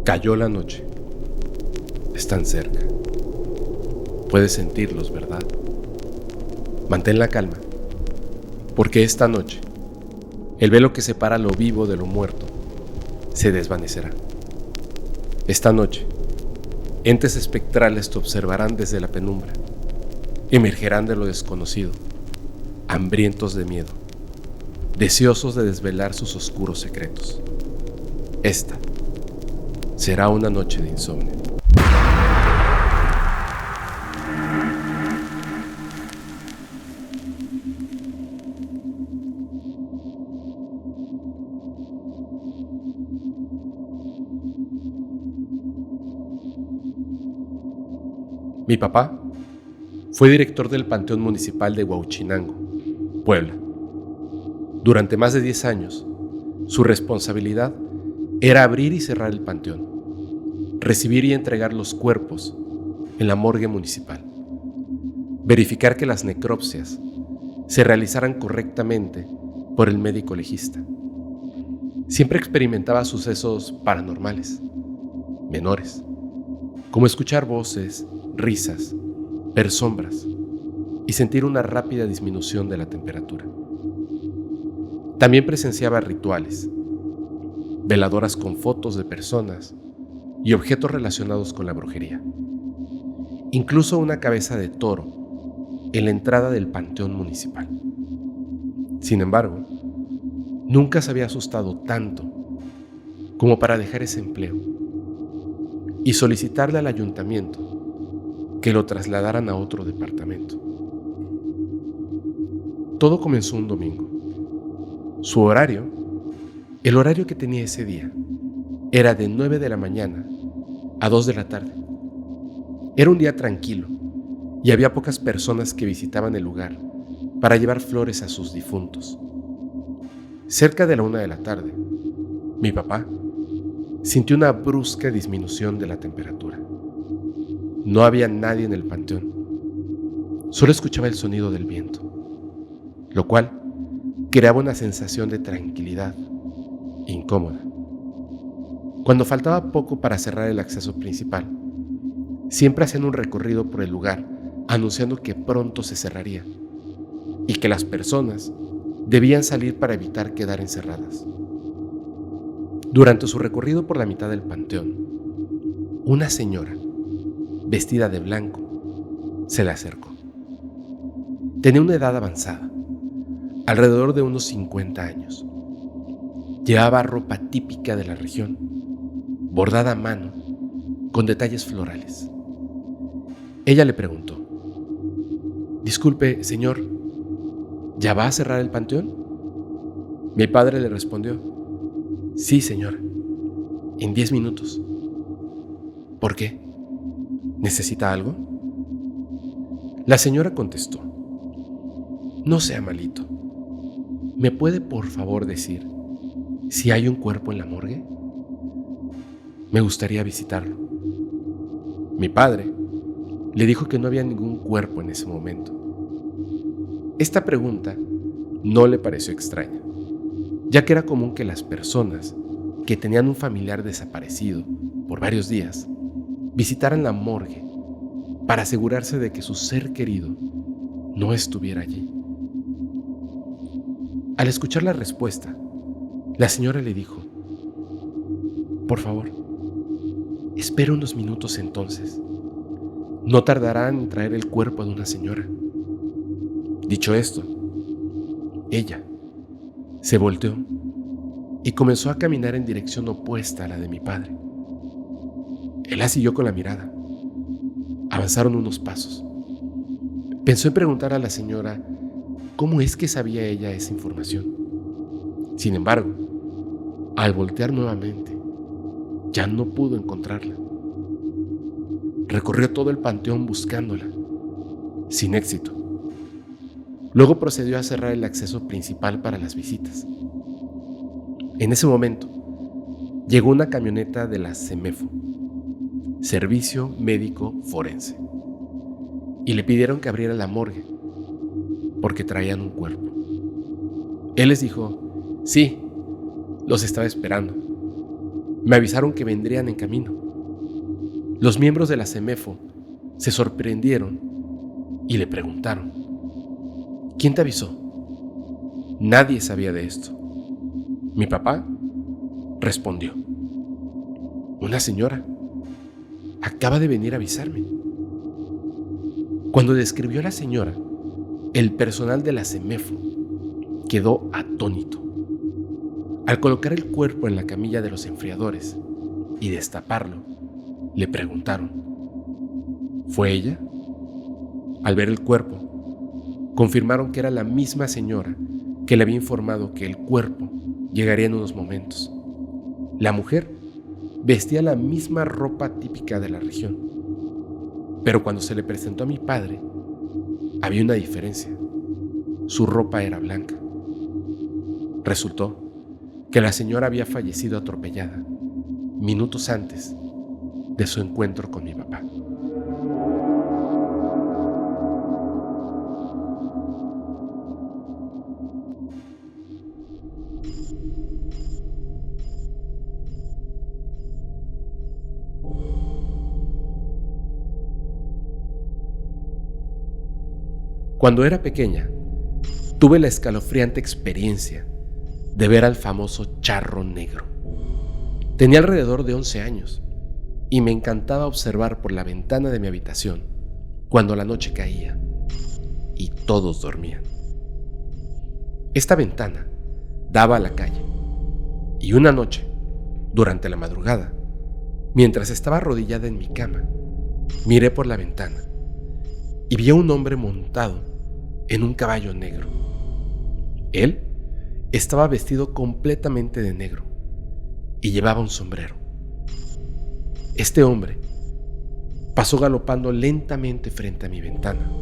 Cayó la noche. Están cerca. Puedes sentirlos, ¿verdad? Mantén la calma, porque esta noche el velo que separa lo vivo de lo muerto se desvanecerá. Esta noche, entes espectrales te observarán desde la penumbra. Emergerán de lo desconocido, hambrientos de miedo, deseosos de desvelar sus oscuros secretos. Esta será una noche de insomnio. Mi papá fue director del Panteón Municipal de Huauchinango, Puebla. Durante más de 10 años, su responsabilidad era abrir y cerrar el panteón, recibir y entregar los cuerpos en la morgue municipal, verificar que las necropsias se realizaran correctamente por el médico legista. Siempre experimentaba sucesos paranormales, menores, como escuchar voces, risas, ver sombras y sentir una rápida disminución de la temperatura. También presenciaba rituales, veladoras con fotos de personas y objetos relacionados con la brujería. Incluso una cabeza de toro en la entrada del panteón municipal. Sin embargo, nunca se había asustado tanto como para dejar ese empleo y solicitarle al ayuntamiento que lo trasladaran a otro departamento. Todo comenzó un domingo. Su horario, el horario que tenía ese día, era de 9 de la mañana a 2 de la tarde. Era un día tranquilo y había pocas personas que visitaban el lugar para llevar flores a sus difuntos. Cerca de la 1 de la tarde, mi papá sintió una brusca disminución de la temperatura. No había nadie en el panteón. Solo escuchaba el sonido del viento, lo cual creaba una sensación de tranquilidad incómoda. Cuando faltaba poco para cerrar el acceso principal, siempre hacían un recorrido por el lugar anunciando que pronto se cerraría y que las personas debían salir para evitar quedar encerradas. Durante su recorrido por la mitad del panteón, una señora, vestida de blanco, se le acercó. Tenía una edad avanzada, alrededor de unos 50 años. Llevaba ropa típica de la región, bordada a mano, con detalles florales. Ella le preguntó: «Disculpe, señor, ¿ya va a cerrar el panteón?». Mi padre le respondió: «Sí, señora, en 10 minutos». «¿Por qué? ¿Necesita algo?». La señora contestó: «No sea malito. ¿Me puede por favor decir si hay un cuerpo en la morgue? Me gustaría visitarlo». Mi padre le dijo que no había ningún cuerpo en ese momento. Esta pregunta no le pareció extraña, ya que era común que las personas que tenían un familiar desaparecido por varios días visitaran la morgue para asegurarse de que su ser querido no estuviera allí. Al escuchar la respuesta, la señora le dijo: «Por favor, espera unos minutos entonces. No tardarán en traer el cuerpo de una señora». Dicho esto, ella se volteó y comenzó a caminar en dirección opuesta a la de mi padre. Él la siguió con la mirada. Avanzaron unos pasos. Pensó en preguntar a la señora cómo es que sabía ella esa información. Sin embargo, al voltear nuevamente, ya no pudo encontrarla. Recorrió todo el panteón buscándola, sin éxito. Luego procedió a cerrar el acceso principal para las visitas. En ese momento, llegó una camioneta de la CEMEFO, Servicio Médico Forense, y le pidieron que abriera la morgue porque traían un cuerpo. Él les dijo: «Sí, los estaba esperando». Me avisaron que vendrían en camino. Los miembros de la CEMEFO se sorprendieron y le preguntaron: ¿quién te avisó? Nadie sabía de esto. Mi papá respondió: una señora acaba de venir a avisarme. Cuando describió a la señora, el personal de la CEMEFO quedó atónito. Al colocar el cuerpo en la camilla de los enfriadores y destaparlo, le preguntaron: ¿fue ella? Al ver el cuerpo, confirmaron que era la misma señora que le había informado que el cuerpo llegaría en unos momentos. La mujer vestía la misma ropa típica de la región, pero cuando se le presentó a mi padre, había una diferencia. Su ropa era blanca. Resultó que la señora había fallecido atropellada minutos antes de su encuentro con mi papá. Cuando era pequeña, tuve la escalofriante experiencia de ver al famoso charro negro. Tenía alrededor de 11 años y me encantaba observar por la ventana de mi habitación cuando la noche caía y todos dormían. Esta ventana daba a la calle y una noche, durante la madrugada, mientras estaba arrodillada en mi cama, miré por la ventana y vi a un hombre montado en un caballo negro. Él estaba vestido completamente de negro y llevaba un sombrero. Este hombre pasó galopando lentamente frente a mi ventana.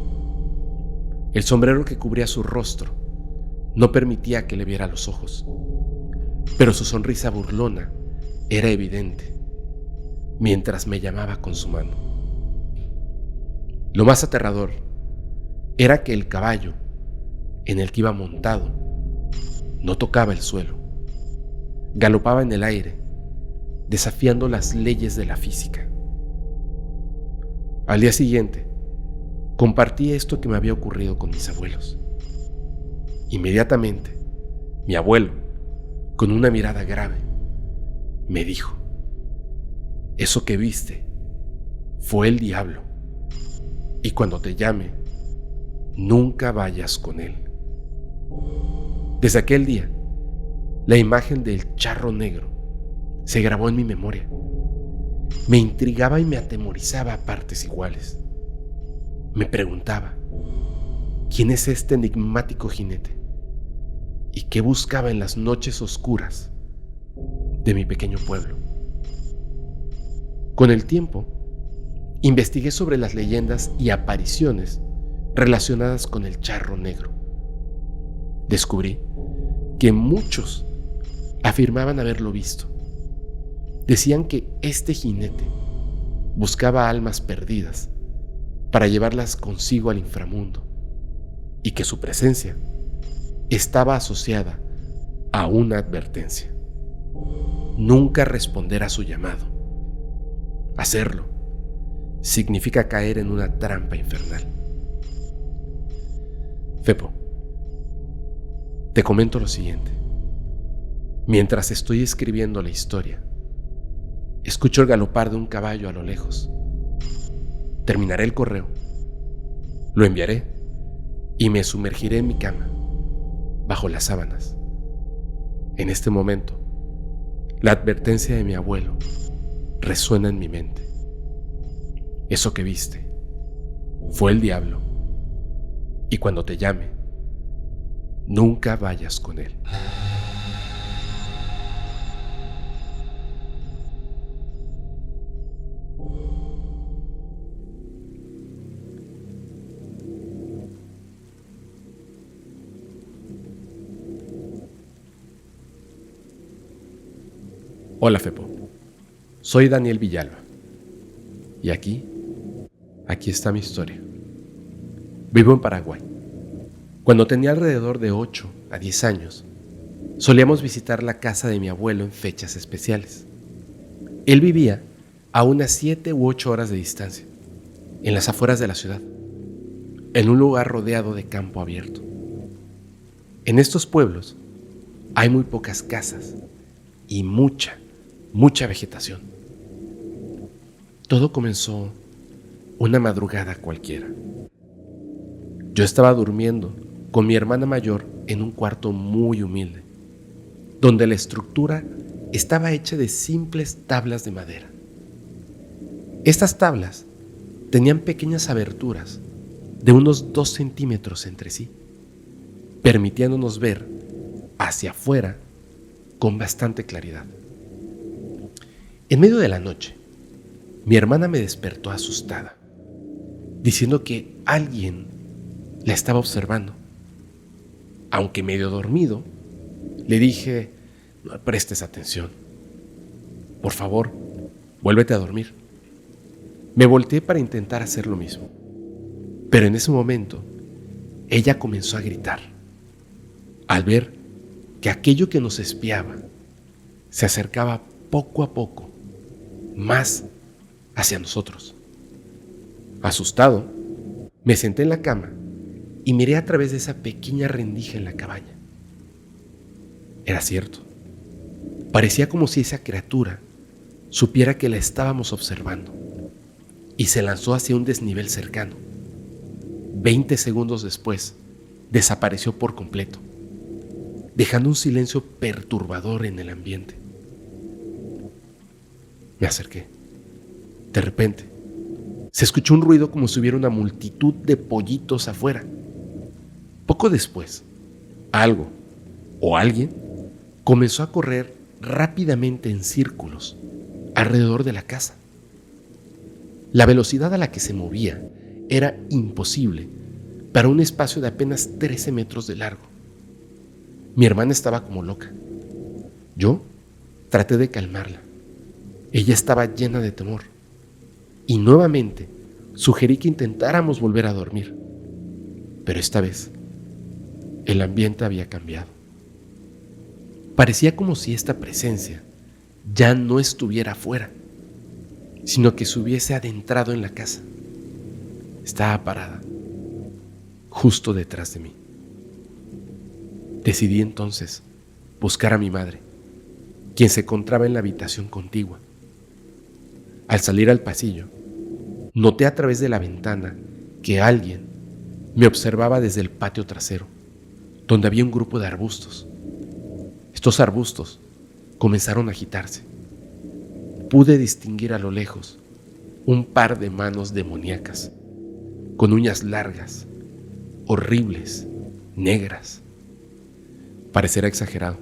El sombrero que cubría su rostro no permitía que le viera los ojos, pero su sonrisa burlona era evidente mientras me llamaba con su mano. Lo más aterrador era que el caballo en el que iba montado no tocaba el suelo. Galopaba en el aire, desafiando las leyes de la física. Al día siguiente, compartí esto que me había ocurrido con mis abuelos. Inmediatamente, mi abuelo, con una mirada grave, me dijo: eso que viste fue el diablo, y cuando te llame, nunca vayas con él. Desde aquel día, la imagen del charro negro se grabó en mi memoria. Me intrigaba y me atemorizaba a partes iguales. Me preguntaba: ¿quién es este enigmático jinete? ¿Y qué buscaba en las noches oscuras de mi pequeño pueblo? Con el tiempo, investigué sobre las leyendas y apariciones relacionadas con el charro negro. Descubrí que muchos afirmaban haberlo visto. Decían que este jinete buscaba almas perdidas para llevarlas consigo al inframundo y que su presencia estaba asociada a una advertencia: nunca responder a su llamado. Hacerlo significa caer en una trampa infernal. Fepo, te comento lo siguiente. Mientras estoy escribiendo la historia, escucho el galopar de un caballo a lo lejos. Terminaré el correo, lo enviaré y me sumergiré en mi cama, bajo las sábanas. En este momento, la advertencia de mi abuelo resuena en mi mente. Eso que viste fue el diablo, y cuando te llame, nunca vayas con él. Hola Fepo, soy Daniel Villalba y aquí está mi historia. Vivo en Paraguay. Cuando tenía alrededor de 8 a 10 años, solíamos visitar la casa de mi abuelo en fechas especiales. Él vivía a unas 7 u 8 horas de distancia, en las afueras de la ciudad, en un lugar rodeado de campo abierto. En estos pueblos hay muy pocas casas y mucha vegetación. Todo comenzó una madrugada cualquiera. Yo estaba durmiendo con mi hermana mayor en un cuarto muy humilde, donde la estructura estaba hecha de simples tablas de madera. Estas tablas tenían pequeñas aberturas de unos 2 centímetros entre sí, permitiéndonos ver hacia afuera con bastante claridad. En medio de la noche, mi hermana me despertó asustada, diciendo que alguien la estaba observando. Aunque medio dormido, le dije: no prestes atención. Por favor, vuélvete a dormir. Me volteé para intentar hacer lo mismo, pero en ese momento, ella comenzó a gritar, al ver que aquello que nos espiaba se acercaba poco a poco, más hacia nosotros. Asustado, me senté en la cama y miré a través de esa pequeña rendija en la cabaña. Era cierto. Parecía como si esa criatura supiera que la estábamos observando y se lanzó hacia un desnivel cercano. 20 segundos después, desapareció por completo, dejando un silencio perturbador en el ambiente. Me acerqué. De repente, se escuchó un ruido como si hubiera una multitud de pollitos afuera. Poco después, algo o alguien comenzó a correr rápidamente en círculos alrededor de la casa. La velocidad a la que se movía era imposible para un espacio de apenas 13 metros de largo. Mi hermana estaba como loca. Yo traté de calmarla. Ella estaba llena de temor. Y nuevamente sugerí que intentáramos volver a dormir. Pero esta vez, el ambiente había cambiado. Parecía como si esta presencia ya no estuviera afuera, sino que se hubiese adentrado en la casa. Estaba parada, justo detrás de mí. Decidí entonces buscar a mi madre, quien se encontraba en la habitación contigua. Al salir al pasillo, noté a través de la ventana que alguien me observaba desde el patio trasero, donde había un grupo de arbustos. Estos arbustos comenzaron a agitarse. Pude distinguir a lo lejos un par de manos demoníacas, con uñas largas, horribles, negras. Parecerá exagerado,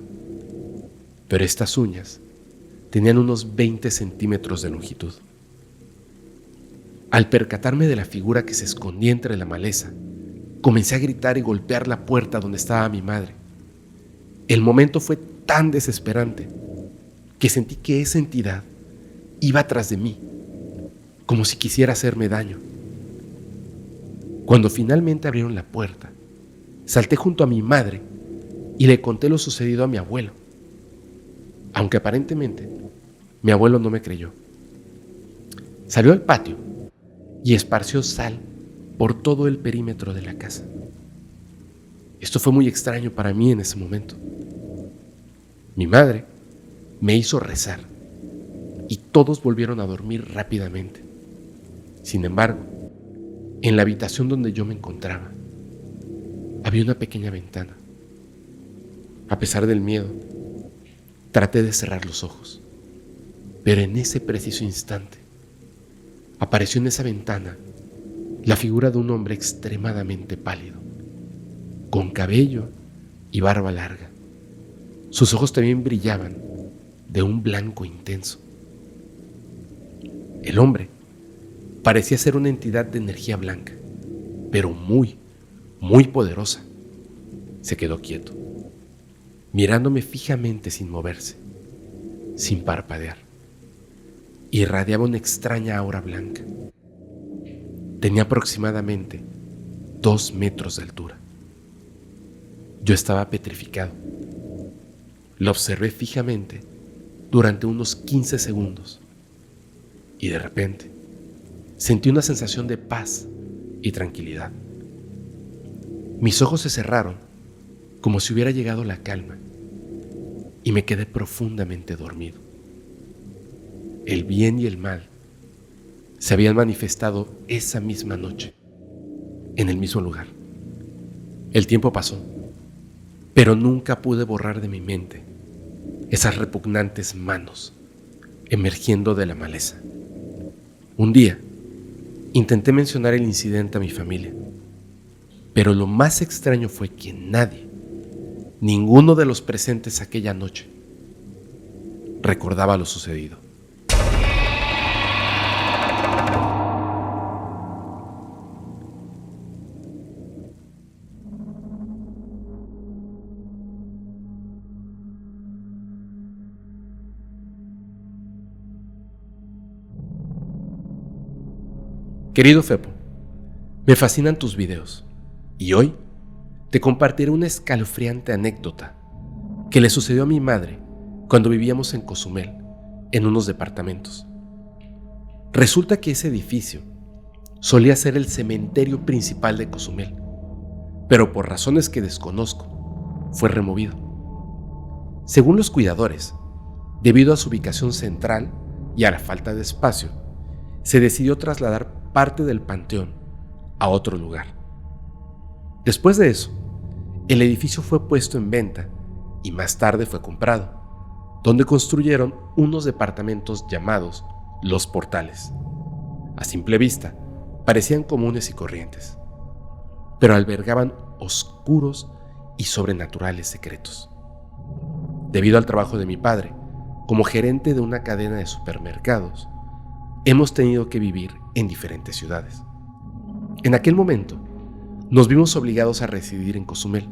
pero estas uñas tenían unos 20 centímetros de longitud. Al percatarme de la figura que se escondía entre la maleza, comencé a gritar y golpear la puerta donde estaba mi madre. El momento fue tan desesperante que sentí que esa entidad iba tras de mí, como si quisiera hacerme daño. Cuando finalmente abrieron la puerta, salté junto a mi madre y le conté lo sucedido a mi abuelo, aunque aparentemente mi abuelo no me creyó. Salió al patio y esparció sal por todo el perímetro de la casa. Esto fue muy extraño para mí en ese momento. Mi madre me hizo rezar y todos volvieron a dormir rápidamente. Sin embargo, en la habitación donde yo me encontraba, había una pequeña ventana. A pesar del miedo, traté de cerrar los ojos, pero en ese preciso instante apareció en esa ventana la figura de un hombre extremadamente pálido, con cabello y barba larga. Sus ojos también brillaban de un blanco intenso. El hombre parecía ser una entidad de energía blanca, pero muy poderosa. Se quedó quieto, mirándome fijamente sin moverse, sin parpadear. Irradiaba una extraña aura blanca. Tenía aproximadamente 2 metros de altura. Yo estaba petrificado. Lo observé fijamente durante unos 15 segundos y de repente sentí una sensación de paz y tranquilidad. Mis ojos se cerraron como si hubiera llegado la calma y me quedé profundamente dormido. El bien y el mal se habían manifestado esa misma noche, en el mismo lugar. El tiempo pasó, pero nunca pude borrar de mi mente esas repugnantes manos emergiendo de la maleza. Un día, intenté mencionar el incidente a mi familia, pero lo más extraño fue que nadie, ninguno de los presentes aquella noche, recordaba lo sucedido. Querido Fepo, me fascinan tus videos y hoy te compartiré una escalofriante anécdota que le sucedió a mi madre cuando vivíamos en Cozumel, en unos departamentos. Resulta que ese edificio solía ser el cementerio principal de Cozumel, pero por razones que desconozco, fue removido. Según los cuidadores, debido a su ubicación central y a la falta de espacio, se decidió trasladar parte del panteón a otro lugar. Después de eso, el edificio fue puesto en venta y más tarde fue comprado, donde construyeron unos departamentos llamados Los Portales. A simple vista, parecían comunes y corrientes, pero albergaban oscuros y sobrenaturales secretos. Debido al trabajo de mi padre, como gerente de una cadena de supermercados, hemos tenido que vivir en diferentes ciudades. En aquel momento, nos vimos obligados a residir en Cozumel.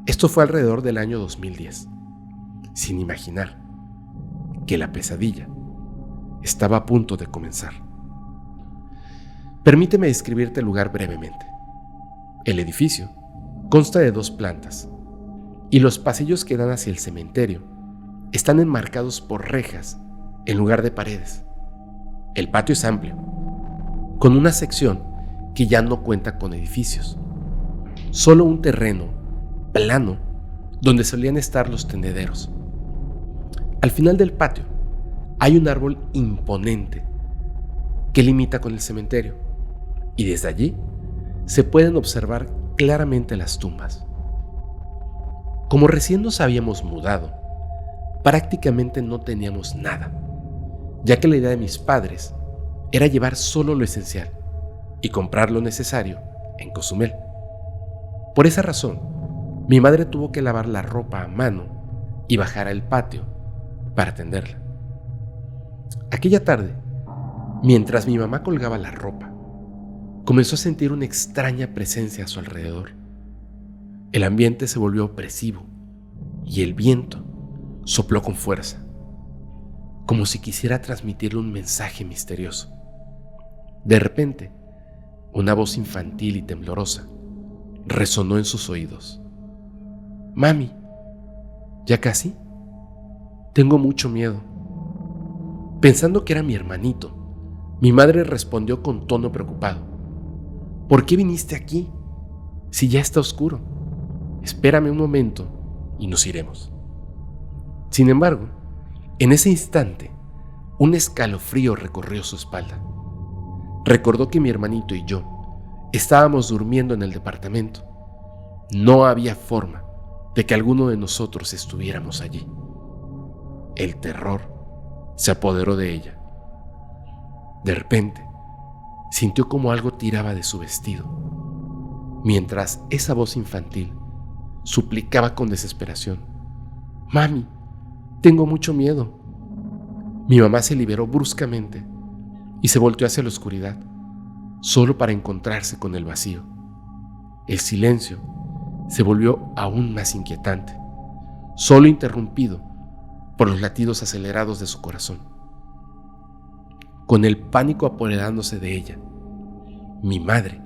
Esto fue alrededor del año 2010, sin imaginar que la pesadilla estaba a punto de comenzar. Permíteme describirte el lugar brevemente. El edificio consta de 2 plantas y los pasillos que dan hacia el cementerio están enmarcados por rejas en lugar de paredes. El patio es amplio, con una sección que ya no cuenta con edificios, solo un terreno plano donde solían estar los tendederos. Al final del patio hay un árbol imponente que limita con el cementerio y desde allí se pueden observar claramente las tumbas. Como recién nos habíamos mudado, prácticamente no teníamos nada, ya que la idea de mis padres era llevar solo lo esencial y comprar lo necesario en Cozumel. Por esa razón, mi madre tuvo que lavar la ropa a mano y bajar al patio para tenderla. Aquella tarde, mientras mi mamá colgaba la ropa, comenzó a sentir una extraña presencia a su alrededor. El ambiente se volvió opresivo y el viento sopló con fuerza, como si quisiera transmitirle un mensaje misterioso. De repente, una voz infantil y temblorosa resonó en sus oídos. «Mami, ¿ya casi? Tengo mucho miedo». Pensando que era mi hermanito, mi madre respondió con tono preocupado. «¿Por qué viniste aquí? Si ya está oscuro. Espérame un momento y nos iremos». Sin embargo, en ese instante, un escalofrío recorrió su espalda. Recordó que mi hermanito y yo estábamos durmiendo en el departamento. No había forma de que alguno de nosotros estuviéramos allí. El terror se apoderó de ella. De repente, sintió como algo tiraba de su vestido, mientras esa voz infantil suplicaba con desesperación: «Mami, tengo mucho miedo». Mi mamá se liberó bruscamente y se volteó hacia la oscuridad, solo para encontrarse con el vacío. El silencio se volvió aún más inquietante, solo interrumpido por los latidos acelerados de su corazón. Con el pánico apoderándose de ella, mi madre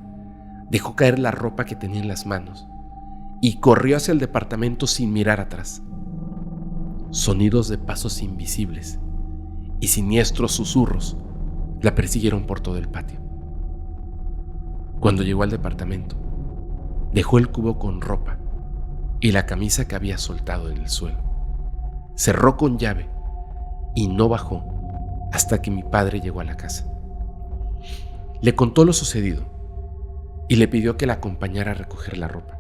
dejó caer la ropa que tenía en las manos y corrió hacia el departamento sin mirar atrás. Sonidos de pasos invisibles y siniestros susurros la persiguieron por todo el patio. Cuando llegó al departamento, dejó el cubo con ropa y la camisa que había soltado en el suelo. Cerró con llave y no bajó hasta que mi padre llegó a la casa. Le contó lo sucedido y le pidió que la acompañara a recoger la ropa.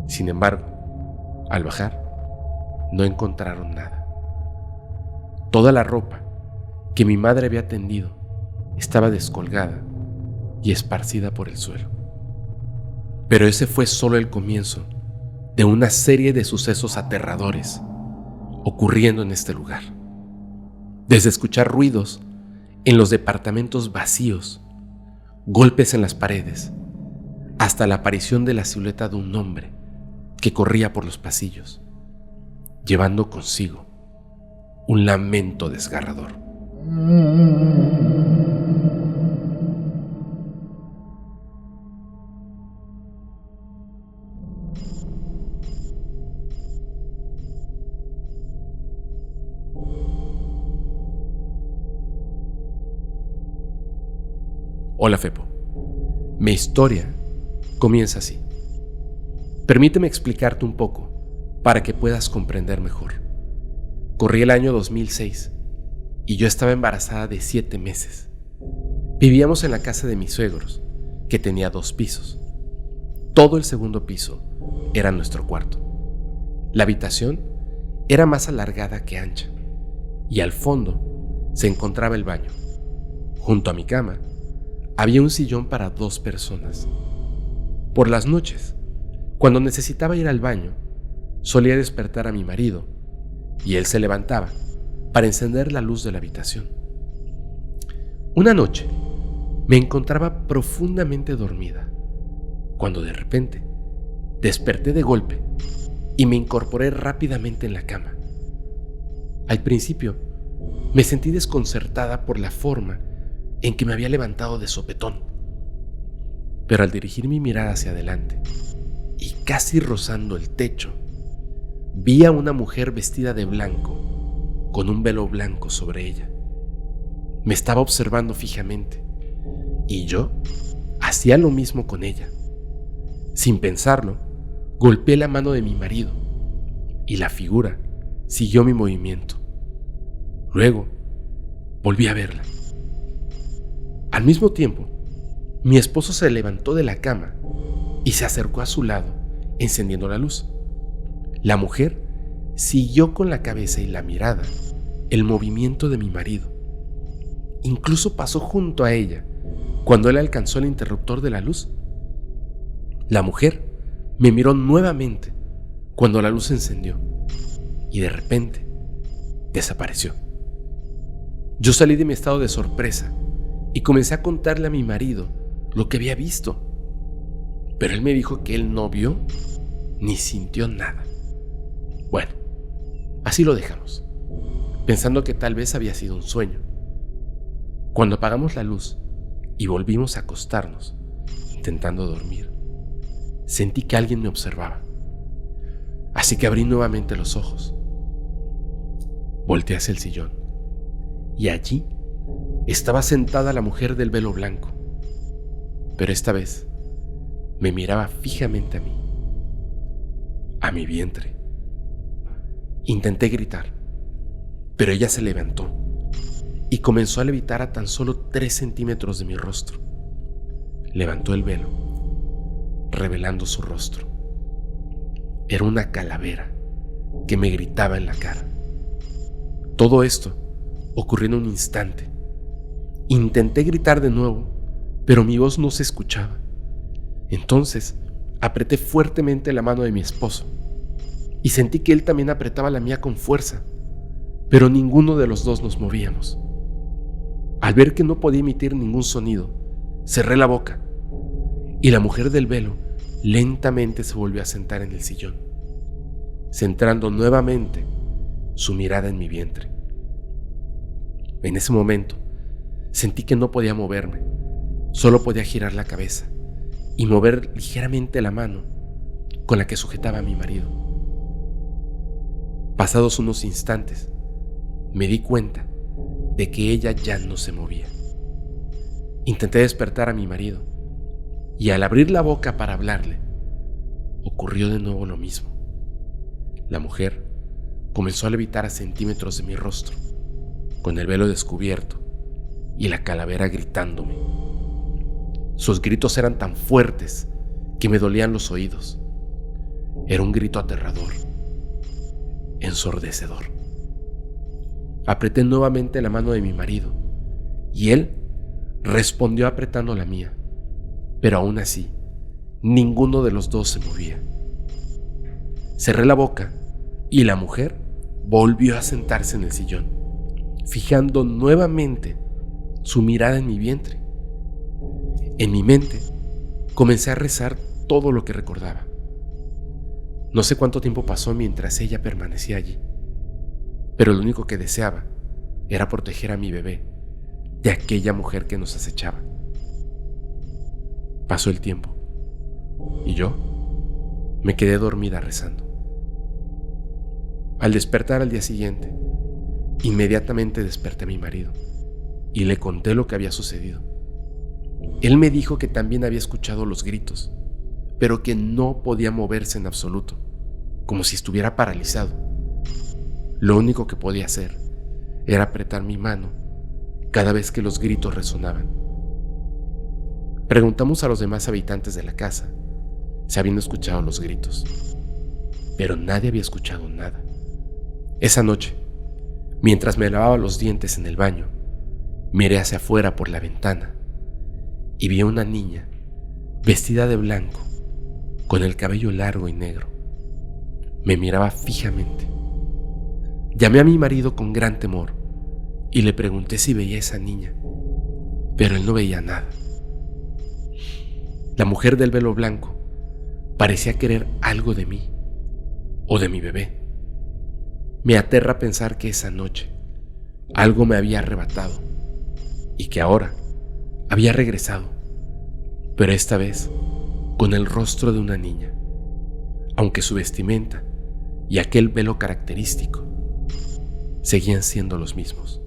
Sin embargo, al bajar, no encontraron nada. Toda la ropa que mi madre había tendido estaba descolgada y esparcida por el suelo. Pero ese fue solo el comienzo de una serie de sucesos aterradores ocurriendo en este lugar. Desde escuchar ruidos en los departamentos vacíos, golpes en las paredes, hasta la aparición de la silueta de un hombre que corría por los pasillos, llevando consigo un lamento desgarrador. Hola Fepo, mi historia comienza así. Permíteme explicarte un poco para que puedas comprender mejor. Corrí el año 2006 y yo estaba embarazada de 7 meses. Vivíamos en la casa de mis suegros, que tenía 2 pisos. Todo el segundo piso era nuestro cuarto. La habitación era más alargada que ancha y al fondo se encontraba el baño. Junto a mi cama había un sillón para 2 personas. Por las noches, cuando necesitaba ir al baño, solía despertar a mi marido y él se levantaba para encender la luz de la habitación. Una noche me encontraba profundamente dormida, cuando de repente desperté de golpe y me incorporé rápidamente en la cama. Al principio me sentí desconcertada por la forma en que me había levantado de sopetón, pero al dirigir mi mirada hacia adelante y casi rozando el techo, vi a una mujer vestida de blanco con un velo blanco sobre ella. Me estaba observando fijamente y yo hacía lo mismo con ella. Sin pensarlo, golpeé la mano de mi marido y la figura siguió mi movimiento. Luego volví a verla. Al mismo tiempo, mi esposo se levantó de la cama y se acercó a su lado, encendiendo la luz. La mujer siguió con la cabeza y la mirada el movimiento de mi marido. Incluso pasó junto a ella cuando él alcanzó el interruptor de la luz. La mujer me miró nuevamente cuando la luz se encendió y de repente desapareció. Yo salí de mi estado de sorpresa y comencé a contarle a mi marido lo que había visto, pero él me dijo que él no vio ni sintió nada. Bueno, así lo dejamos, pensando que tal vez había sido un sueño. Cuando apagamos la luz y volvimos a acostarnos, intentando dormir, sentí que alguien me observaba, así que abrí nuevamente los ojos. Volteé hacia el sillón y allí estaba sentada la mujer del velo blanco, pero esta vez me miraba fijamente a mí, a mi vientre. Intenté gritar, pero ella se levantó y comenzó a levitar a tan solo 3 centímetros de mi rostro. Levantó el velo, revelando su rostro. Era una calavera que me gritaba en la cara. Todo esto ocurrió en un instante. Intenté gritar de nuevo, pero mi voz no se escuchaba. Entonces apreté fuertemente la mano de mi esposo y sentí que él también apretaba la mía con fuerza, pero ninguno de los dos nos movíamos. Al ver que no podía emitir ningún sonido, cerré la boca y la mujer del velo lentamente se volvió a sentar en el sillón, centrando nuevamente su mirada en mi vientre. En ese momento sentí que no podía moverme, solo podía girar la cabeza y mover ligeramente la mano con la que sujetaba a mi marido. Pasados unos instantes, me di cuenta de que ella ya no se movía. Intenté despertar a mi marido y al abrir la boca para hablarle, ocurrió de nuevo lo mismo. La mujer comenzó a levitar a centímetros de mi rostro, con el velo descubierto y la calavera gritándome. Sus gritos eran tan fuertes que me dolían los oídos. Era un grito aterrador, ensordecedor. Apreté nuevamente la mano de mi marido y él respondió apretando la mía, pero aún así, ninguno de los dos se movía. Cerré la boca y la mujer volvió a sentarse en el sillón, fijando nuevamente su mirada en mi vientre. En mi mente comencé a rezar todo lo que recordaba. No sé cuánto tiempo pasó mientras ella permanecía allí, pero lo único que deseaba era proteger a mi bebé de aquella mujer que nos acechaba. Pasó el tiempo y yo me quedé dormida rezando. Al despertar al día siguiente, inmediatamente desperté a mi marido y le conté lo que había sucedido. Él me dijo que también había escuchado los gritos, pero que no podía moverse en absoluto, como si estuviera paralizado. Lo único que podía hacer era apretar mi mano cada vez que los gritos resonaban. Preguntamos a los demás habitantes de la casa si habían escuchado los gritos, pero nadie había escuchado nada. Esa noche, mientras me lavaba los dientes en el baño, miré hacia afuera por la ventana y vi a una niña vestida de blanco, con el cabello largo y negro. Me miraba fijamente. Llamé a mi marido con gran temor y le pregunté si veía a esa niña, pero él no veía nada. La mujer del velo blanco parecía querer algo de mí o de mi bebé. Me aterra pensar que esa noche algo me había arrebatado y que ahora había regresado, pero esta vez con el rostro de una niña, aunque su vestimenta y aquel velo característico seguían siendo los mismos.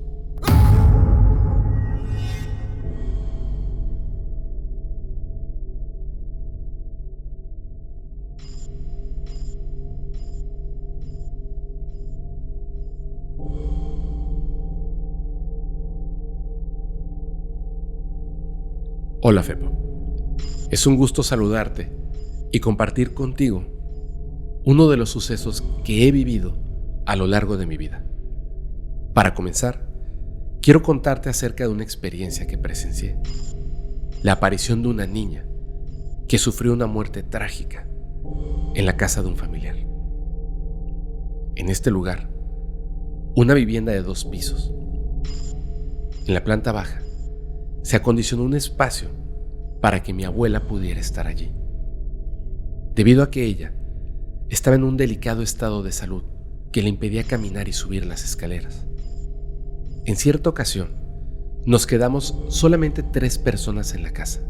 Hola Fepo, es un gusto saludarte y compartir contigo uno de los sucesos que he vivido a lo largo de mi vida. Para comenzar, quiero contarte acerca de una experiencia que presencié: la aparición de una niña que sufrió una muerte trágica en la casa de un familiar. En este lugar, una vivienda de 2 pisos. En la planta baja, se acondicionó un espacio para que mi abuela pudiera estar allí, debido a que ella estaba en un delicado estado de salud que le impedía caminar y subir las escaleras. En cierta ocasión, nos quedamos solamente 3 personas en la casa: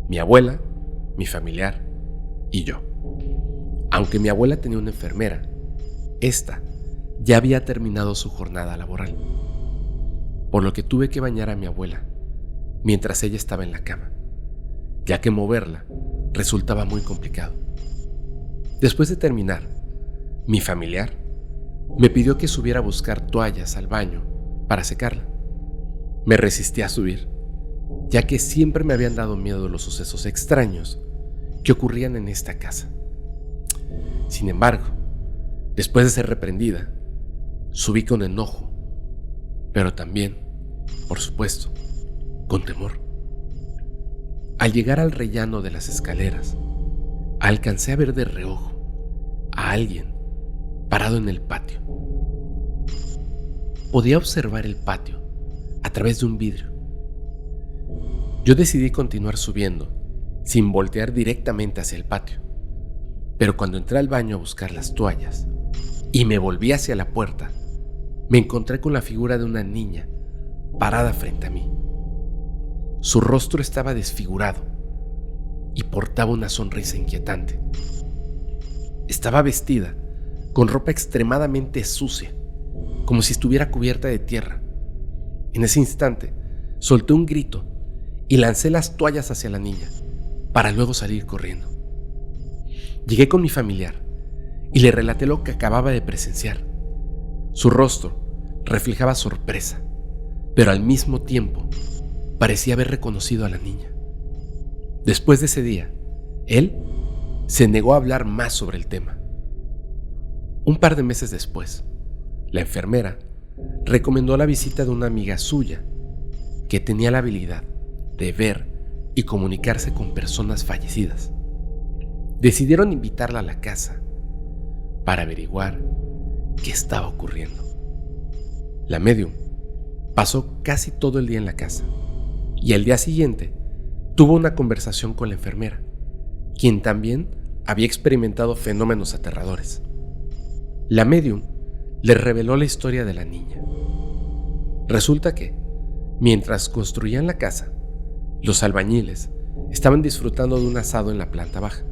mi abuela, mi familiar y yo. Aunque mi abuela tenía una enfermera, esta ya había terminado su jornada laboral, por lo que tuve que bañar a mi abuela mientras ella estaba en la cama, ya que moverla resultaba muy complicado. Después de terminar, mi familiar me pidió que subiera a buscar toallas al baño para secarla. Me resistí a subir, ya que siempre me habían dado miedo los sucesos extraños que ocurrían en esta casa. Sin embargo, después de ser reprendida, subí con enojo, pero también, por supuesto, con temor. Al llegar al rellano de las escaleras, alcancé a ver de reojo a alguien parado en el patio. Podía observar el patio a través de un vidrio. Yo decidí continuar subiendo sin voltear directamente hacia el patio, pero cuando entré al baño a buscar las toallas y me volví hacia la puerta, me encontré con la figura de una niña parada frente a mí. Su rostro estaba desfigurado y portaba una sonrisa inquietante. Estaba vestida con ropa extremadamente sucia, como si estuviera cubierta de tierra. En ese instante, solté un grito y lancé las toallas hacia la niña para luego salir corriendo. Llegué con mi familiar y le relaté lo que acababa de presenciar. Su rostro reflejaba sorpresa, pero al mismo tiempo parecía haber reconocido a la niña. Después de ese día, él se negó a hablar más sobre el tema. Un par de meses después, la enfermera recomendó la visita de una amiga suya que tenía la habilidad de ver y comunicarse con personas fallecidas. Decidieron invitarla a la casa para averiguar qué estaba ocurriendo. La médium pasó casi todo el día en la casa y al día siguiente tuvo una conversación con la enfermera, quien también había experimentado fenómenos aterradores. La médium le reveló la historia de la niña. Resulta que, mientras construían la casa, los albañiles estaban disfrutando de un asado en la planta baja,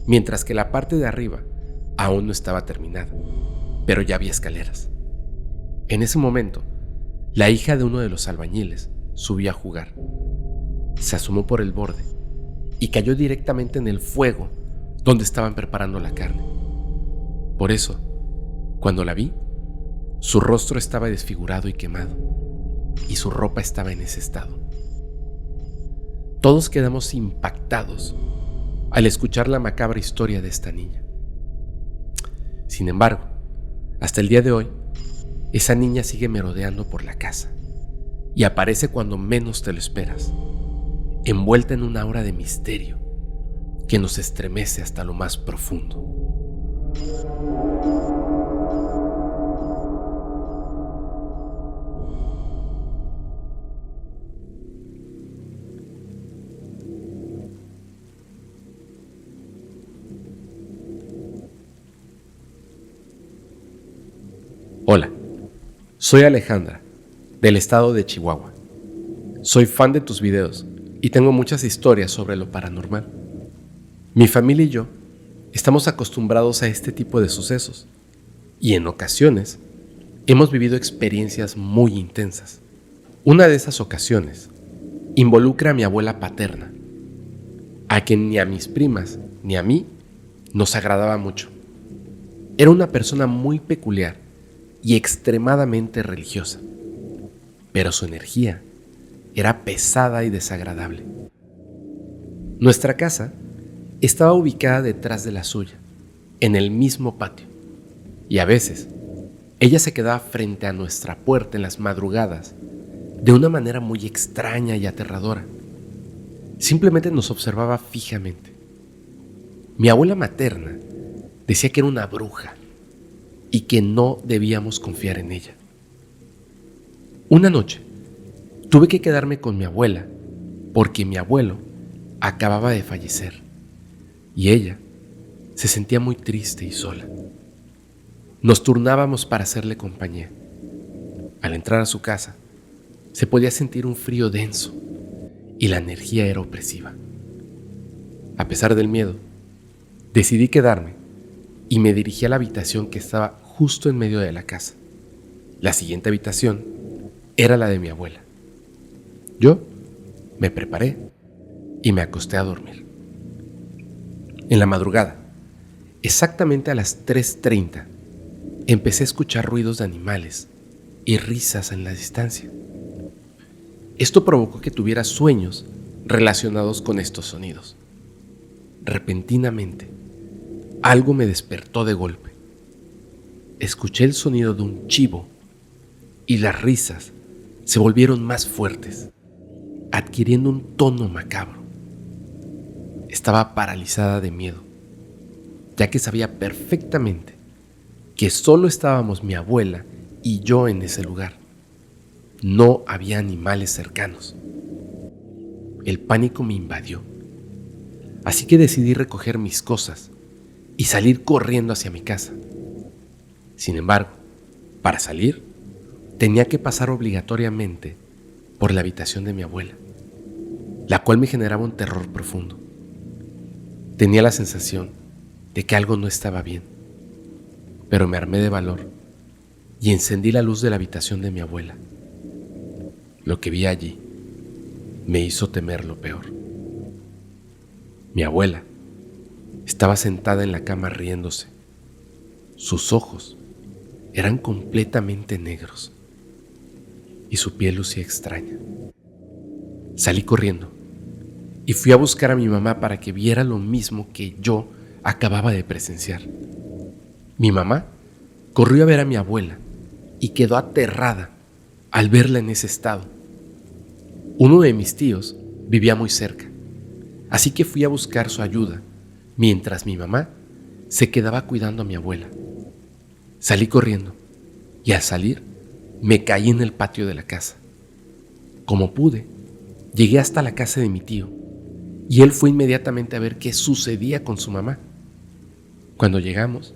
mientras que la parte de arriba aún no estaba terminada, pero ya había escaleras. En ese momento, la hija de uno de los albañiles subió a jugar. Se asomó por el borde y cayó directamente en el fuego donde estaban preparando la carne. Por eso, cuando la vi, su rostro estaba desfigurado y quemado, y su ropa estaba en ese estado. Todos quedamos impactados al escuchar la macabra historia de esta niña. Sin embargo, hasta el día de hoy, esa niña sigue merodeando por la casa y aparece cuando menos te lo esperas, envuelta en una aura de misterio que nos estremece hasta lo más profundo. Hola, soy Alejandra, del estado de Chihuahua. Soy fan de tus videos y tengo muchas historias sobre lo paranormal. Mi familia y yo estamos acostumbrados a este tipo de sucesos y en ocasiones hemos vivido experiencias muy intensas. Una de esas ocasiones involucra a mi abuela paterna, a quien ni a mis primas ni a mí nos agradaba mucho. Era una persona muy peculiar y extremadamente religiosa, pero su energía era pesada y desagradable. Nuestra casa estaba ubicada detrás de la suya, en el mismo patio, y a veces ella se quedaba frente a nuestra puerta en las madrugadas de una manera muy extraña y aterradora. Simplemente nos observaba fijamente. Mi abuela materna decía que era una bruja y que no debíamos confiar en ella. Una noche tuve que quedarme con mi abuela porque mi abuelo acababa de fallecer y ella se sentía muy triste y sola. Nos turnábamos para hacerle compañía. Al entrar a su casa, se podía sentir un frío denso y la energía era opresiva. A pesar del miedo, decidí quedarme y me dirigí a la habitación que estaba justo en medio de la casa. La siguiente habitación era la de mi abuela. Yo me preparé y me acosté a dormir. En la madrugada, exactamente a las 3:30, empecé a escuchar ruidos de animales y risas en la distancia. Esto provocó que tuviera sueños relacionados con estos sonidos. Repentinamente, algo me despertó de golpe. Escuché el sonido de un chivo y las risas se volvieron más fuertes, adquiriendo un tono macabro. Estaba paralizada de miedo, ya que sabía perfectamente que solo estábamos mi abuela y yo en ese lugar. No había animales cercanos. El pánico me invadió, así que decidí recoger mis cosas y salir corriendo hacia mi casa. Sin embargo, para salir, tenía que pasar obligatoriamente por la habitación de mi abuela, la cual me generaba un terror profundo. Tenía la sensación de que algo no estaba bien, pero me armé de valor y encendí la luz de la habitación de mi abuela. Lo que vi allí me hizo temer lo peor. Mi abuela estaba sentada en la cama riéndose. Sus ojos eran completamente negros y su piel lucía extraña. Salí corriendo y fui a buscar a mi mamá para que viera lo mismo que yo acababa de presenciar. Mi mamá corrió a ver a mi abuela y quedó aterrada al verla en ese estado. Uno de mis tíos vivía muy cerca, así que fui a buscar su ayuda mientras mi mamá se quedaba cuidando a mi abuela. Salí corriendo y al salir me caí en el patio de la casa. Como pude, llegué hasta la casa de mi tío y él fue inmediatamente a ver qué sucedía con su mamá. Cuando llegamos,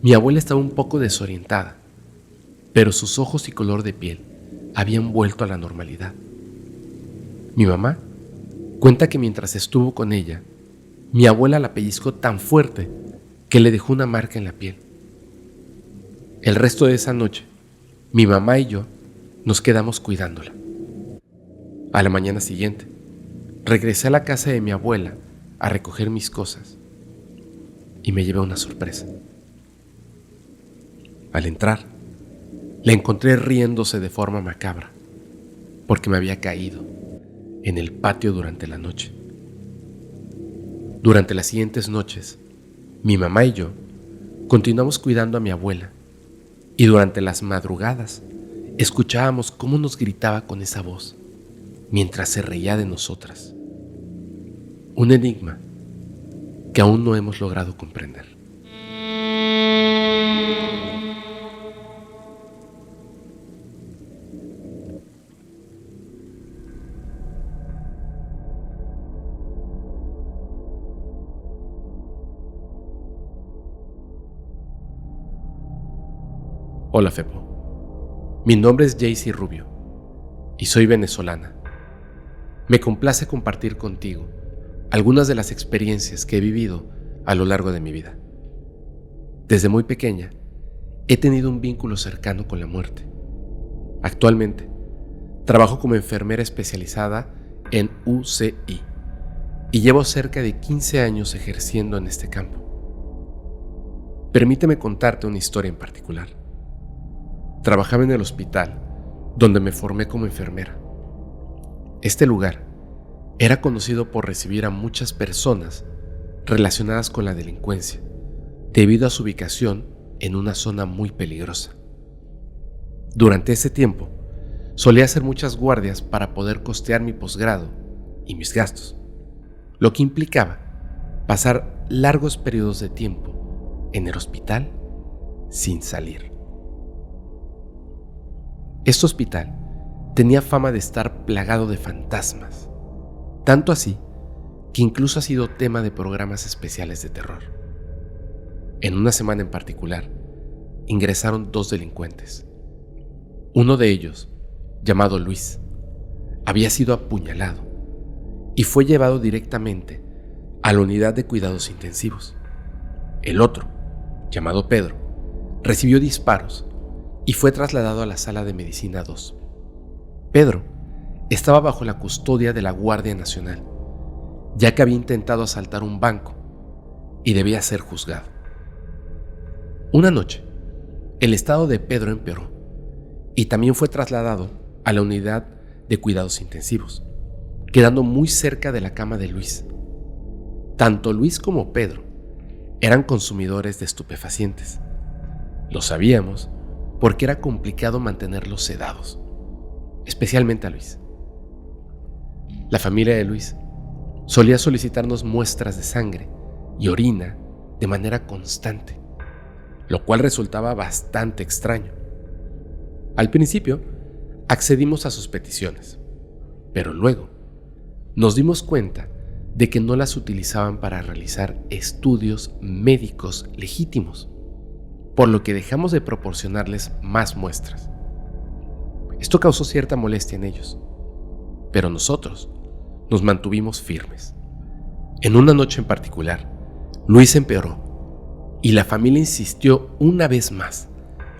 mi abuela estaba un poco desorientada, pero sus ojos y color de piel habían vuelto a la normalidad. Mi mamá cuenta que mientras estuvo con ella, mi abuela la pellizcó tan fuerte que le dejó una marca en la piel. El resto de esa noche, mi mamá y yo nos quedamos cuidándola. A la mañana siguiente, regresé a la casa de mi abuela a recoger mis cosas y me llevé una sorpresa. Al entrar, la encontré riéndose de forma macabra porque me había caído en el patio durante la noche. Durante las siguientes noches, mi mamá y yo continuamos cuidando a mi abuela y durante las madrugadas escuchábamos cómo nos gritaba con esa voz mientras se reía de nosotras. Un enigma que aún no hemos logrado comprender. Hola Fepo, mi nombre es Jaycee Rubio y soy venezolana. Me complace compartir contigo algunas de las experiencias que he vivido a lo largo de mi vida. Desde muy pequeña he tenido un vínculo cercano con la muerte. Actualmente trabajo como enfermera especializada en UCI y llevo cerca de 15 años ejerciendo en este campo. Permíteme contarte una historia en particular. Trabajaba en el hospital donde me formé como enfermera. Este lugar era conocido por recibir a muchas personas relacionadas con la delincuencia, debido a su ubicación en una zona muy peligrosa. Durante ese tiempo, solía hacer muchas guardias para poder costear mi posgrado y mis gastos, lo que implicaba pasar largos periodos de tiempo en el hospital sin salir. Este hospital tenía fama de estar plagado de fantasmas, tanto así que incluso ha sido tema de programas especiales de terror. En una semana en particular, ingresaron 2 delincuentes. Uno de ellos, llamado Luis, había sido apuñalado y fue llevado directamente a la unidad de cuidados intensivos. El otro, llamado Pedro, recibió disparos y fue trasladado a la sala de medicina 2. Pedro estaba bajo la custodia de la Guardia Nacional, ya que había intentado asaltar un banco y debía ser juzgado. Una noche, el estado de Pedro empeoró y también fue trasladado a la unidad de cuidados intensivos, quedando muy cerca de la cama de Luis. Tanto Luis como Pedro eran consumidores de estupefacientes. Lo sabíamos porque era complicado mantenerlos sedados, especialmente a Luis. La familia de Luis solía solicitarnos muestras de sangre y orina de manera constante, lo cual resultaba bastante extraño. Al principio, accedimos a sus peticiones, pero luego nos dimos cuenta de que no las utilizaban para realizar estudios médicos legítimos, por lo que dejamos de proporcionarles más muestras. Esto causó cierta molestia en ellos, pero nosotros nos mantuvimos firmes. En una noche en particular, Luis empeoró y la familia insistió una vez más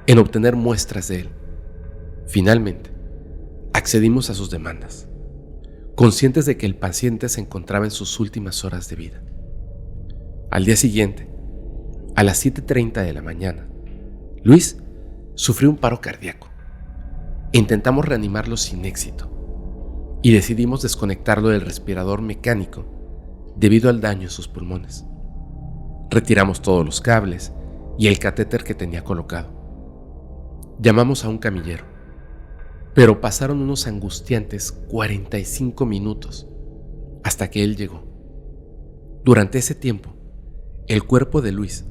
en obtener muestras de él. Finalmente, accedimos a sus demandas. conscientes de que el paciente se encontraba en sus últimas horas de vida. Al día siguiente, a las 7:30 de la mañana, Luis sufrió un paro cardíaco. Intentamos reanimarlo sin éxito y decidimos desconectarlo del respirador mecánico debido al daño en sus pulmones. Retiramos todos los cables y el catéter que tenía colocado. Llamamos a un camillero, pero pasaron unos angustiantes 45 minutos hasta que él llegó. Durante ese tiempo, el cuerpo de Luis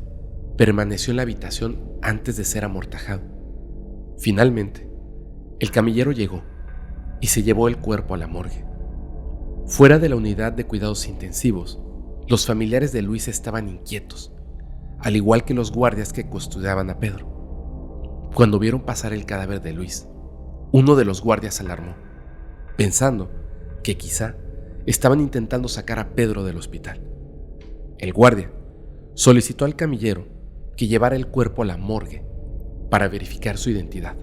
permaneció en la habitación antes de ser amortajado. Finalmente, el camillero llegó y se llevó el cuerpo a la morgue. Fuera de la unidad de cuidados intensivos, los familiares de Luis estaban inquietos, al igual que los guardias que custodiaban a Pedro. Cuando vieron pasar el cadáver de Luis, uno de los guardias alarmó, pensando que quizá estaban intentando sacar a Pedro del hospital. El guardia solicitó al camillero que llevara el cuerpo a la morgue para verificar su identidad,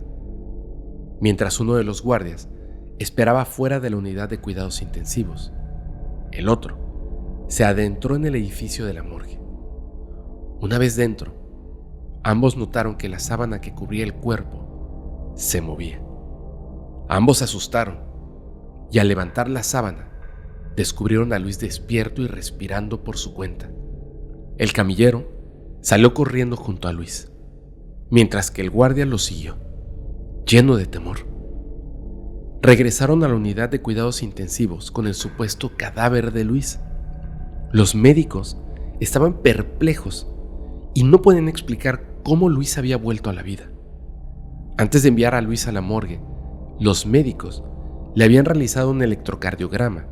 mientras uno de los guardias esperaba fuera de la unidad de cuidados intensivos. El otro se adentró en el edificio de la morgue. Una vez dentro, ambos notaron que la sábana que cubría el cuerpo se movía. Ambos se asustaron y al levantar la sábana, descubrieron a Luis despierto y respirando por su cuenta. El camillero salió corriendo junto a Luis, mientras que el guardia lo siguió, lleno de temor. Regresaron a la unidad de cuidados intensivos con el supuesto cadáver de Luis. Los médicos estaban perplejos y no pueden explicar cómo Luis había vuelto a la vida. Antes de enviar a Luis a la morgue, los médicos le habían realizado un electrocardiograma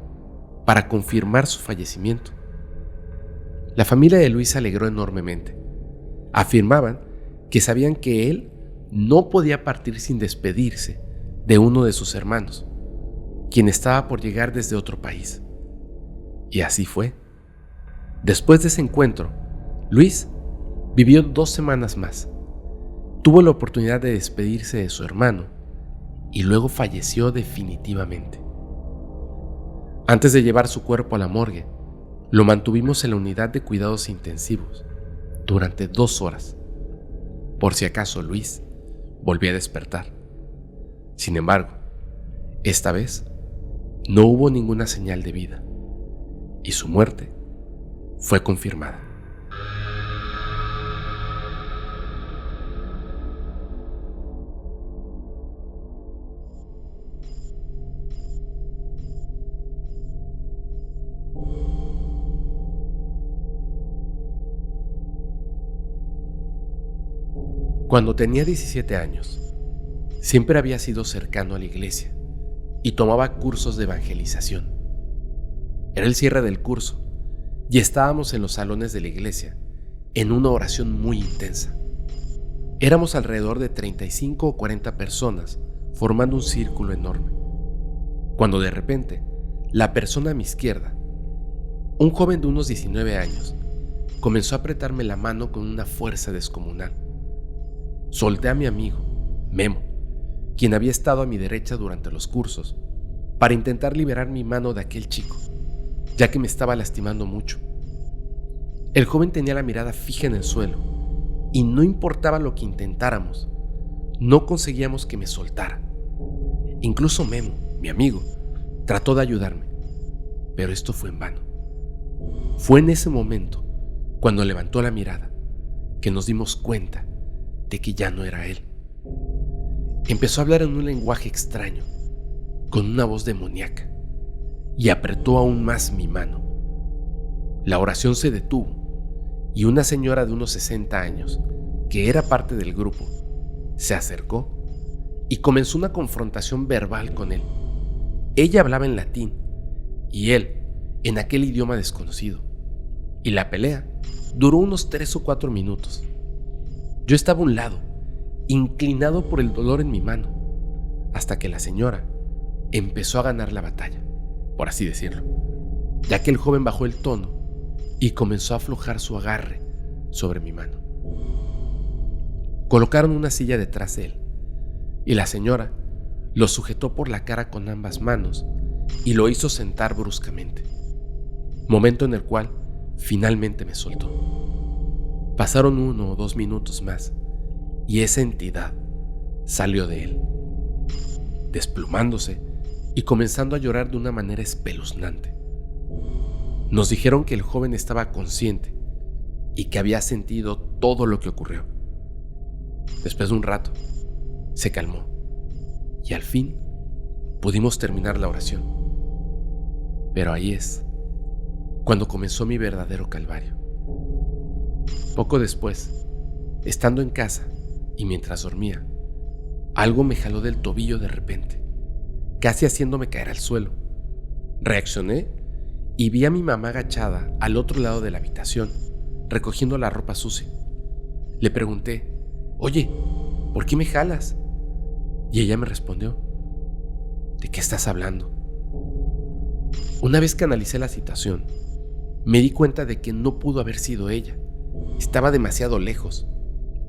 para confirmar su fallecimiento. La familia de Luis se alegró enormemente. Afirmaban que sabían que él no podía partir sin despedirse de uno de sus hermanos, quien estaba por llegar desde otro país. Y así fue. Después de ese encuentro, Luis vivió 2 semanas más. Tuvo la oportunidad de despedirse de su hermano y luego falleció definitivamente. Antes de llevar su cuerpo a la morgue, lo mantuvimos en la unidad de cuidados intensivos durante 2 horas, por si acaso Luis volvía a despertar. Sin embargo, esta vez no hubo ninguna señal de vida y su muerte fue confirmada. Cuando tenía 17 años, siempre había sido cercano a la iglesia y tomaba cursos de evangelización. Era el cierre del curso y estábamos en los salones de la iglesia en una oración muy intensa. Éramos alrededor de 35 o 40 personas formando un círculo enorme, cuando de repente la persona a mi izquierda, un joven de unos 19 años, comenzó a apretarme la mano con una fuerza descomunal. Solté a mi amigo, Memo, quien había estado a mi derecha durante los cursos, para intentar liberar mi mano de aquel chico, ya que me estaba lastimando mucho. El joven tenía la mirada fija en el suelo, y no importaba lo que intentáramos, no conseguíamos que me soltara. Incluso Memo, mi amigo, trató de ayudarme, pero esto fue en vano. Fue en ese momento, cuando levantó la mirada, que nos dimos cuenta de que ya no era él. Empezó a hablar en un lenguaje extraño, con una voz demoníaca, y apretó aún más mi mano. La oración se detuvo, y una señora de unos 60 años, que era parte del grupo, se acercó y comenzó una confrontación verbal con él. Ella hablaba en latín, y él en aquel idioma desconocido, y la pelea duró unos 3 o 4 minutos. Yo estaba a un lado, inclinado por el dolor en mi mano, hasta que la señora empezó a ganar la batalla, por así decirlo, ya que el joven bajó el tono y comenzó a aflojar su agarre sobre mi mano. Colocaron una silla detrás de él y la señora lo sujetó por la cara con ambas manos y lo hizo sentar bruscamente, momento en el cual finalmente me soltó. Pasaron 1 o 2 minutos más y esa entidad salió de él, desplumándose y comenzando a llorar de una manera espeluznante. Nos dijeron que el joven estaba consciente y que había sentido todo lo que ocurrió. Después de un rato, se calmó y al fin pudimos terminar la oración. Pero ahí es cuando comenzó mi verdadero calvario. Poco después, estando en casa y mientras dormía, algo me jaló del tobillo de repente, casi haciéndome caer al suelo. Reaccioné y vi a mi mamá agachada al otro lado de la habitación, recogiendo la ropa sucia. Le pregunté: «Oye, ¿por qué me jalas?». Y ella me respondió: «¿De qué estás hablando?». Una vez que analicé la situación, me di cuenta de que no pudo haber sido ella. Estaba demasiado lejos.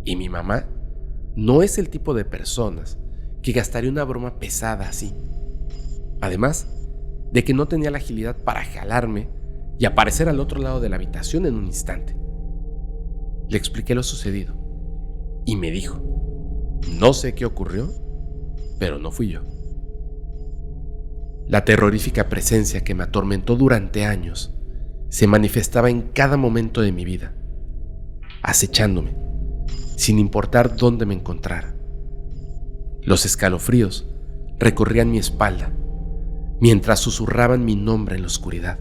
Y mi mamá no es el tipo de personas que gastaría una broma pesada así. Además de que no tenía la agilidad para jalarme y aparecer al otro lado de la habitación en un instante. Le expliqué lo sucedido y me dijo: «No sé qué ocurrió, pero no fui yo». La terrorífica presencia que me atormentó durante años se manifestaba en cada momento de mi vida, acechándome, sin importar dónde me encontrara. Los escalofríos recorrían mi espalda, mientras susurraban mi nombre en la oscuridad,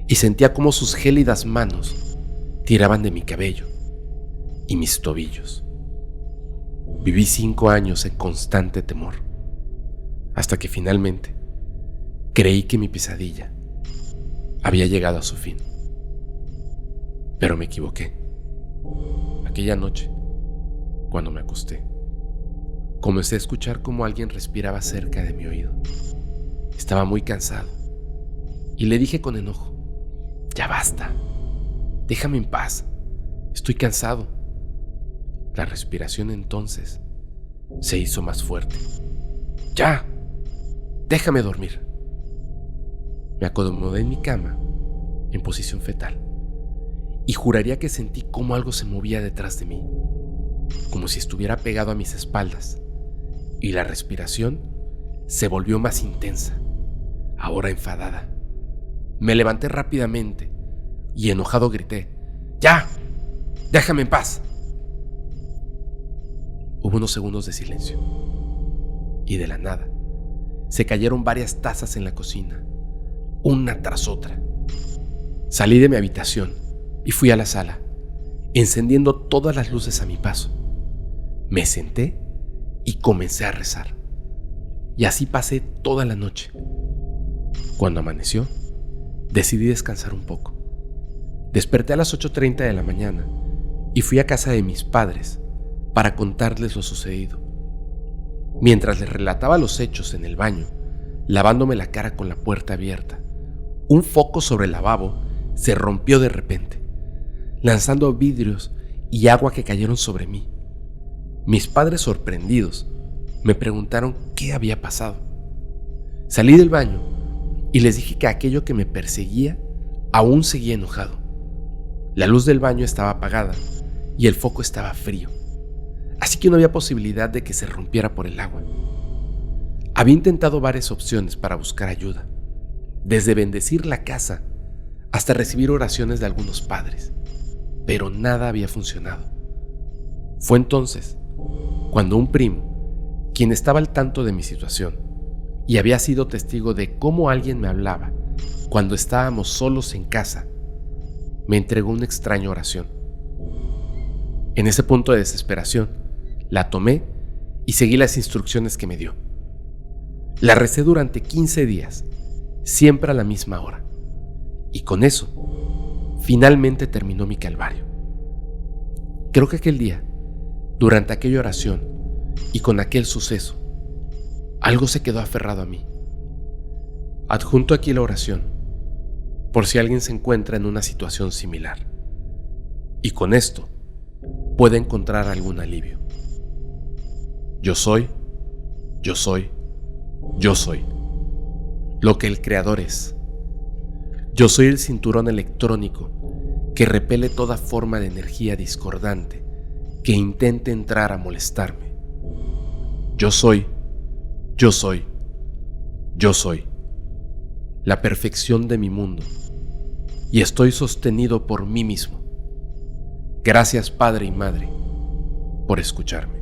y sentía cómo sus gélidas manos tiraban de mi cabello y mis tobillos. Viví 5 años en constante temor, hasta que finalmente creí que mi pesadilla había llegado a su fin. Pero me equivoqué. Aquella noche, cuando me acosté, comencé a escuchar cómo alguien respiraba cerca de mi oído. Estaba muy cansado y le dije con enojo: «Ya basta, déjame en paz, estoy cansado». La respiración entonces se hizo más fuerte. «Ya, déjame dormir». Me acomodé en mi cama, en posición fetal, y juraría que sentí cómo algo se movía detrás de mí, como si estuviera pegado a mis espaldas, y la respiración se volvió más intensa, ahora enfadada. Me levanté rápidamente y enojado grité: «¡Ya! ¡Déjame en paz!». Hubo unos segundos de silencio y de la nada se cayeron varias tazas en la cocina, una tras otra. Salí de mi habitación y fui a la sala, encendiendo todas las luces a mi paso. Me senté y comencé a rezar. Y así pasé toda la noche. Cuando amaneció, decidí descansar un poco. Desperté a las 8:30 de la mañana y fui a casa de mis padres para contarles lo sucedido. Mientras les relataba los hechos en el baño, lavándome la cara con la puerta abierta, un foco sobre el lavabo se rompió de repente, lanzando vidrios y agua que cayeron sobre mí. Mis padres, sorprendidos, me preguntaron qué había pasado. Salí del baño y les dije que aquello que me perseguía aún seguía enojado. La luz del baño estaba apagada y el foco estaba frío, así que no había posibilidad de que se rompiera por el agua. Había intentado varias opciones para buscar ayuda, desde bendecir la casa hasta recibir oraciones de algunos padres, pero nada había funcionado. Fue entonces cuando un primo, quien estaba al tanto de mi situación y había sido testigo de cómo alguien me hablaba cuando estábamos solos en casa, me entregó una extraña oración. En ese punto de desesperación, la tomé y seguí las instrucciones que me dio. La recé durante 15 días, siempre a la misma hora. Y con eso, finalmente terminó mi calvario. Creo que aquel día, durante aquella oración y con aquel suceso, algo se quedó aferrado a mí. Adjunto aquí la oración, por si alguien se encuentra en una situación similar. Y con esto, puede encontrar algún alivio. Yo soy, yo soy, yo soy. lo que el Creador es. Yo soy el cinturón electrónico que repele toda forma de energía discordante que intente entrar a molestarme. Yo soy, yo soy, yo soy la perfección de mi mundo y estoy sostenido por mí mismo. Gracias, Padre y Madre, por escucharme.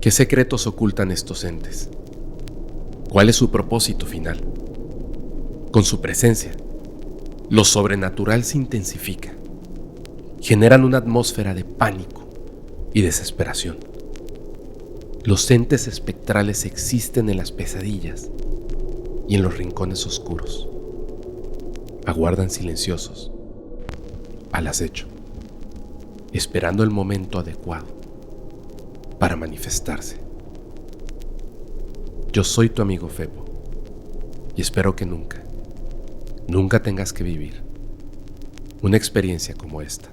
¿Qué secretos ocultan estos entes? ¿Cuál es su propósito final? Con su presencia, lo sobrenatural se intensifica. Generan una atmósfera de pánico y desesperación. Los entes espectrales existen en las pesadillas y en los rincones oscuros. Aguardan silenciosos, al acecho, esperando el momento adecuado para manifestarse. Yo soy tu amigo Febo y espero que nunca tengas que vivir una experiencia como esta.